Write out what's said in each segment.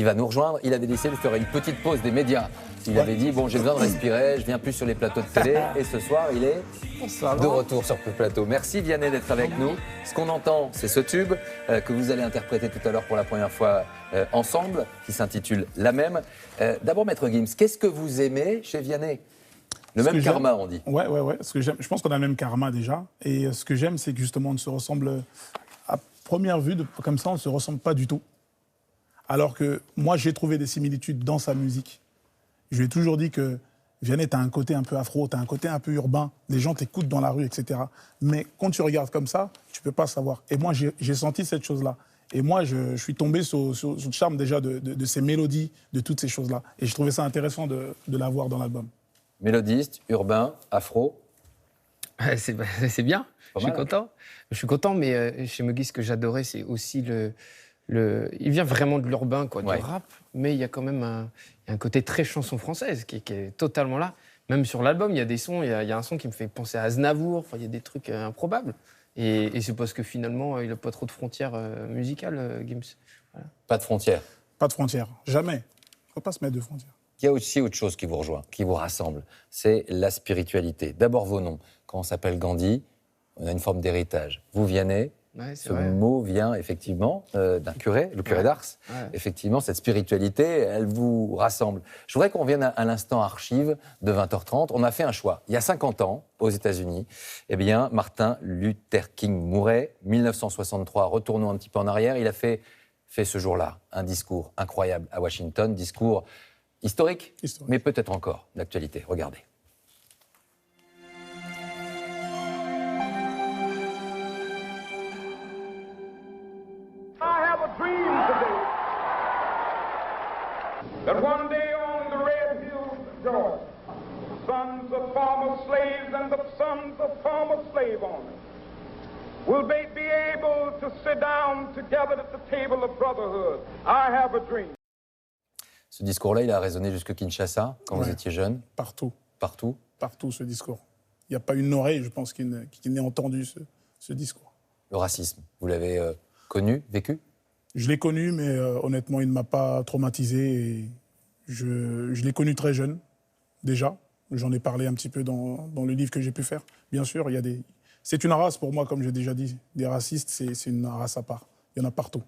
qui va nous rejoindre. Il avait décidé de faire une petite pause des médias. Il avait dit, bon, j'ai besoin de respirer, je viens plus sur les plateaux de télé. Et ce soir, il est de retour sur le plateau. Merci Vianney d'être avec nous. Ce qu'on entend, c'est ce tube que vous allez interpréter tout à l'heure pour la première fois ensemble, qui s'intitule « La même ». D'abord, Maître Gims, qu'est-ce que vous aimez chez Vianney ? Le même karma, on dit. Ouais. Ce que j'aime, je pense qu'on a le même karma déjà. Et ce que j'aime, c'est que justement, on ne se ressemble, à première vue, comme ça, on ne se ressemble pas du tout. Alors que moi, j'ai trouvé des similitudes dans sa musique. Je lui ai toujours dit que Vianney, tu as un côté un peu afro, tu as un côté un peu urbain. Les gens t'écoutent dans la rue, etc. Mais quand tu regardes comme ça, tu ne peux pas savoir. Et moi, j'ai senti cette chose-là. Et moi, je suis tombé sur le charme déjà de ces mélodies, de toutes ces choses-là. Et je trouvais ça intéressant de l'avoir dans l'album. Mélodiste, urbain, afro. C'est bien, je suis content. Je suis content, mais chez Muggy, ce que j'adorais, c'est aussi il vient vraiment de l'urbain, quoi, du rap, mais il y a quand même un côté très chanson française qui est totalement là. Même sur l'album, il y a des sons, il y a un son qui me fait penser à Aznavour, il y a des trucs improbables. Et c'est parce que finalement, il n'a pas trop de frontières musicales, Gims. Voilà. Pas de frontières. Pas de frontières, jamais. Il ne faut pas se mettre de frontières. Il y a aussi autre chose qui vous rejoint, qui vous rassemble, c'est la spiritualité. D'abord vos noms. Quand on s'appelle Gandhi, on a une forme d'héritage. Vous, Vianney, ce mot vient effectivement d'un curé, le curé d'Ars. Effectivement, cette spiritualité, elle vous rassemble. Je voudrais qu'on revienne à l'instant archive de 20h30. On a fait un choix. Il y a 50 ans, aux États-Unis, eh bien, Martin Luther King mourait. 1963, retournons un petit peu en arrière. Il a fait ce jour-là un discours incroyable à Washington, discours historique, mais peut-être encore d'actualité. Regardez. I have a dream today that one day on the red hills of Georgia, the sons of former slaves and the sons of former slave owners will be able to sit down together at the table of brotherhood. I have a dream. Ce discours-là, il a résonné jusque Kinshasa, quand vous étiez jeune. Partout. Partout. Partout, ce discours. Il n'y a pas une oreille, je pense, qui n'ait entendu ce discours. Le racisme, vous l'avez connu, vécu ? Je l'ai connu, mais honnêtement, il ne m'a pas traumatisé. Et je l'ai connu très jeune, déjà. J'en ai parlé un petit peu dans le livre que j'ai pu faire. Bien sûr, c'est une race pour moi, comme j'ai déjà dit. Des racistes, c'est une race à part. Il y en a partout.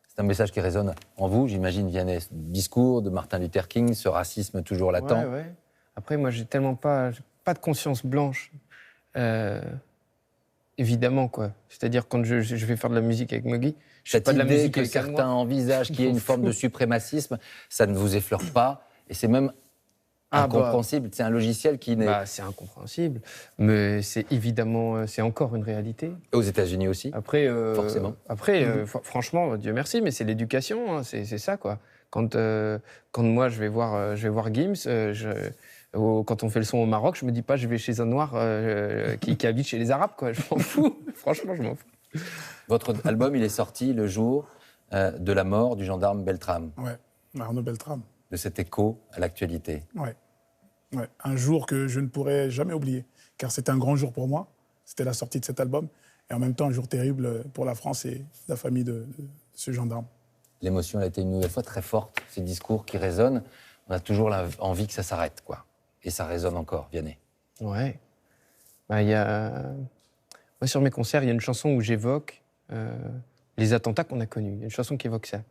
C'est un message qui résonne en vous, j'imagine, Vianney. Ce discours de Martin Luther King, ce racisme toujours latent. Ouais. Après, moi, j'ai tellement pas de conscience blanche. Évidemment, quoi. C'est-à-dire, quand je vais faire de la musique avec Muggy, je fais pas de la musique que certains envisagent qu'il y ait une forme de suprémacisme, ça ne vous effleure pas. Et c'est même incompréhensible. C'est un logiciel qui n'est... c'est incompréhensible, mais c'est évidemment, c'est encore une réalité. Et aux États-Unis aussi, après, forcément. Après, franchement, Dieu merci, mais c'est l'éducation, hein, c'est ça, quoi. Quand moi, je vais voir Gims, quand on fait le son au Maroc, je me dis pas, je vais chez un noir qui habite chez les Arabes, quoi. Je m'en fous. Franchement, je m'en fous. Votre album, il est sorti le jour de la mort du gendarme Beltrame. Ouais, Arnaud Beltrame. De cet écho à l'actualité. Ouais. Un jour que je ne pourrai jamais oublier, car c'était un grand jour pour moi. C'était la sortie de cet album, et en même temps un jour terrible pour la France et la famille de ce gendarme. L'émotion a été une nouvelle fois très forte, ces discours qui résonnent. On a toujours envie que ça s'arrête, quoi. Et ça résonne encore, Vianney. Ouais. Moi, sur mes concerts, il y a une chanson où j'évoque les attentats qu'on a connus. Il y a une chanson qui évoque ça.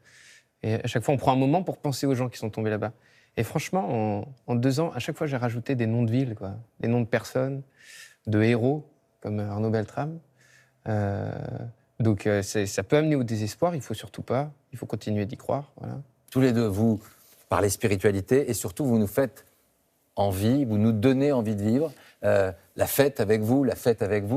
Et à chaque fois, on prend un moment pour penser aux gens qui sont tombés là-bas. Et franchement, en 2 ans, à chaque fois, j'ai rajouté des noms de villes, quoi. Des noms de personnes, de héros, comme Arnaud Beltrame. Donc, ça peut amener au désespoir, il ne faut surtout pas. Il faut continuer d'y croire. Voilà. Tous les deux, vous parlez spiritualité et surtout, vous nous faites envie, vous nous donnez envie de vivre. La fête avec vous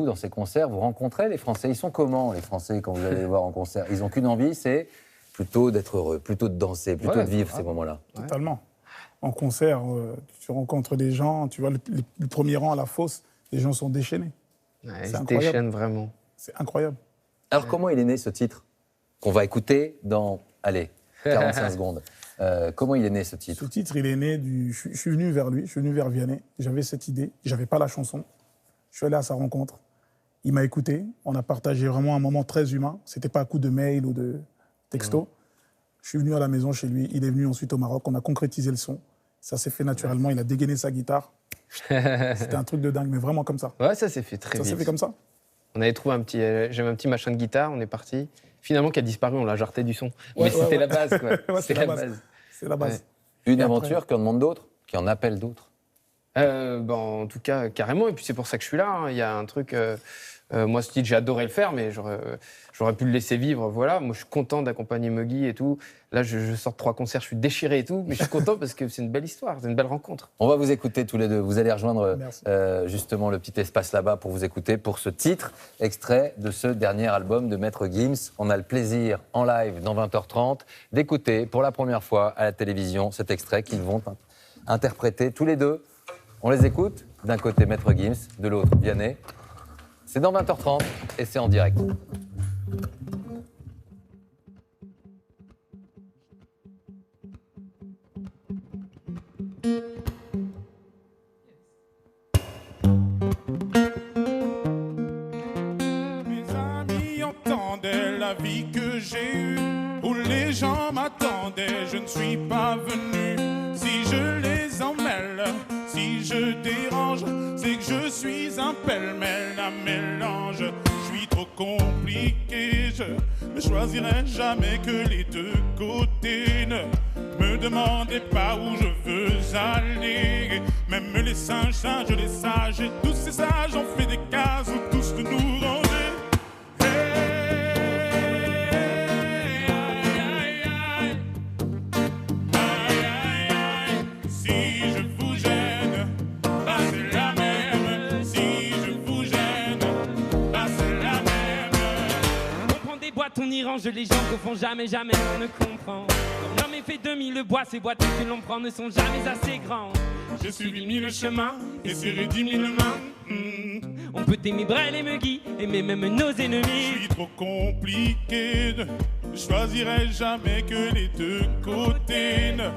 dans ces concerts. Vous rencontrez les Français. Ils sont comment, les Français, quand vous allez les voir en concert? Ils n'ont qu'une envie, c'est plutôt d'être heureux, plutôt de danser, plutôt de vivre ces moments-là. Totalement. En concert, tu rencontres des gens, tu vois, le premier rang à la fosse, les gens sont déchaînés. Ils se déchaînent vraiment. C'est incroyable. Alors, comment il est né, ce titre qu'on va écouter dans, 45 secondes. Comment il est né, ce titre? Ce titre, il est né je suis venu vers lui, je suis venu vers Vianney. J'avais cette idée, j'avais pas la chanson. Je suis allé à sa rencontre. Il m'a écouté. On a partagé vraiment un moment très humain. C'était pas à coup de mail ou de texto. Je suis venu à la maison chez lui, il est venu ensuite au Maroc, on a concrétisé le son. Ça s'est fait naturellement, il a dégainé sa guitare. C'était un truc de dingue, mais vraiment comme ça. Ouais, ça s'est fait très vite. Ça s'est fait comme ça. On avait trouvé j'avais un petit machin de guitare, on est parti. Finalement, qui a disparu, on l'a jarté du son. Mais c'était la base, quoi. C'était la base. C'est la base. Ouais. Une aventure qui en demande d'autres, qui en appelle d'autres. En tout cas, carrément. Et puis c'est pour ça que je suis là. Il y a un truc. Moi, ce titre, j'ai adoré le faire, mais j'aurais pu le laisser vivre. Voilà. Moi, je suis content d'accompagner Muggy et tout. Là, je sors de 3 concerts, je suis déchiré et tout, mais je suis content parce que c'est une belle histoire, c'est une belle rencontre. On va vous écouter tous les deux. Vous allez rejoindre justement le petit espace là-bas pour vous écouter pour ce titre, extrait de ce dernier album de Maître Gims. On a le plaisir en live dans 20h30 d'écouter pour la première fois à la télévision cet extrait qu'ils vont interpréter tous les deux. On les écoute. D'un côté Maître Gims, de l'autre Vianney. C'est dans 20h30 et c'est en direct. Mes amis entendaient la vie que j'ai eue, où les gens m'attendaient, je ne suis pas venu. Si je les emmêle, si je dérange, c'est que je suis un pêle-mêle, un mélange. Je suis trop compliqué, je ne choisirai jamais que les deux côtés. Ne me demandez pas où je veux aller. Même les singes, les sages, et tous ces sages ont fait des cases où tous de nous ranger. On y range, les gens confondent jamais, jamais on ne comprend. L'homme est fait de 1000 bois, ces boîtes que l'on prend ne sont jamais assez grandes. Je suis 1000 chemins et serré 10 000 mains. On peut aimer Brel et Muggy, aimer même nos ennemis. Je suis trop compliqué, je choisirai jamais que les deux côtés. Ne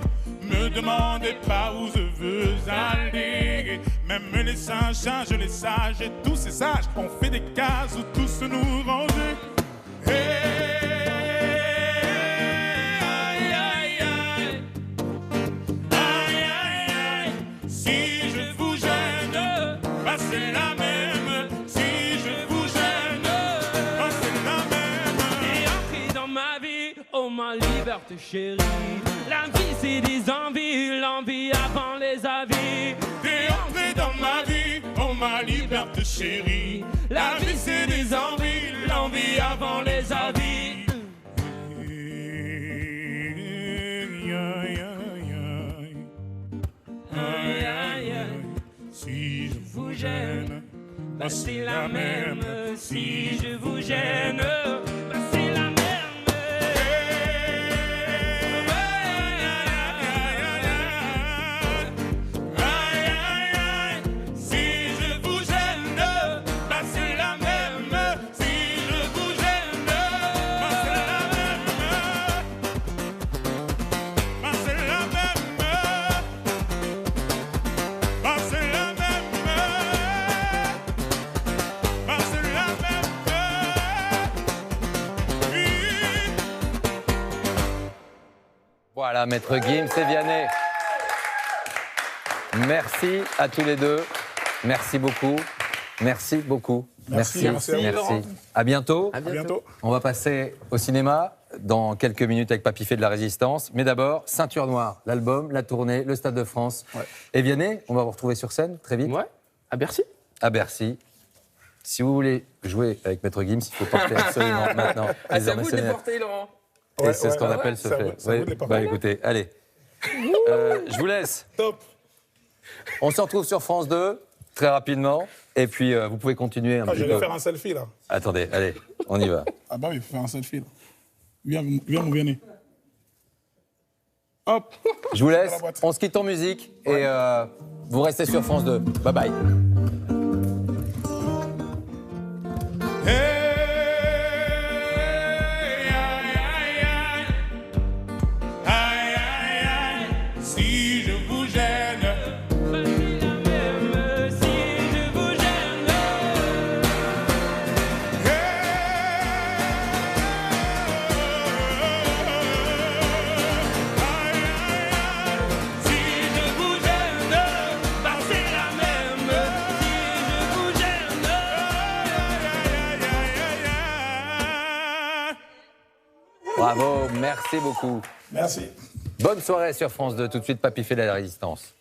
me demandez pas où je veux aller. Même les singes, les sages, et tous ces sages ont fait des cases où tous nous ranger. Hey, aïe, aïe, aïe. Aïe, aïe, aïe. Si je vous gêne, bah c'est la même. Si je vous gêne, bah c'est la même. Et entrez dans ma vie, oh ma liberté chérie. La vie c'est des envies, l'envie avant les avis. T'es entré dans ma vie, oh ma liberté chérie. La vie c'est des envies, l'envie avant les avis. Aïe, aïe, aïe. Si je vous gêne, bah c'est la même. Si je vous gêne, bah c'est la même. Voilà, Maître Gims et Vianney. Merci à tous les deux. Merci beaucoup. Merci beaucoup. Merci. À bientôt. À bientôt. On va passer au cinéma dans quelques minutes avec Papy fait de la Résistance. Mais d'abord, Ceinture Noire, l'album, la tournée, le Stade de France. Ouais. Et Vianney, on va vous retrouver sur scène très vite. Ouais, à Bercy. À Bercy. Si vous voulez jouer avec Maître Gims, il faut porter absolument maintenant. C'est à vous de les porter, Laurent. Et c'est ce qu'on appelle se faire. Bah écoutez, allez. Je vous laisse. Top. On se retrouve sur France 2, très rapidement. Et puis, vous pouvez continuer un petit peu. Je vais faire un selfie, là. Attendez, allez, on y va. Ah bah oui, il faut faire un selfie, là. Viens, mon Vianney. Hop. Je vous laisse. On se quitte en musique. Et vous restez sur France 2. Bye bye. Bravo, merci beaucoup. Merci. Bonne soirée sur France 2. Tout de suite, Papy fait la résistance.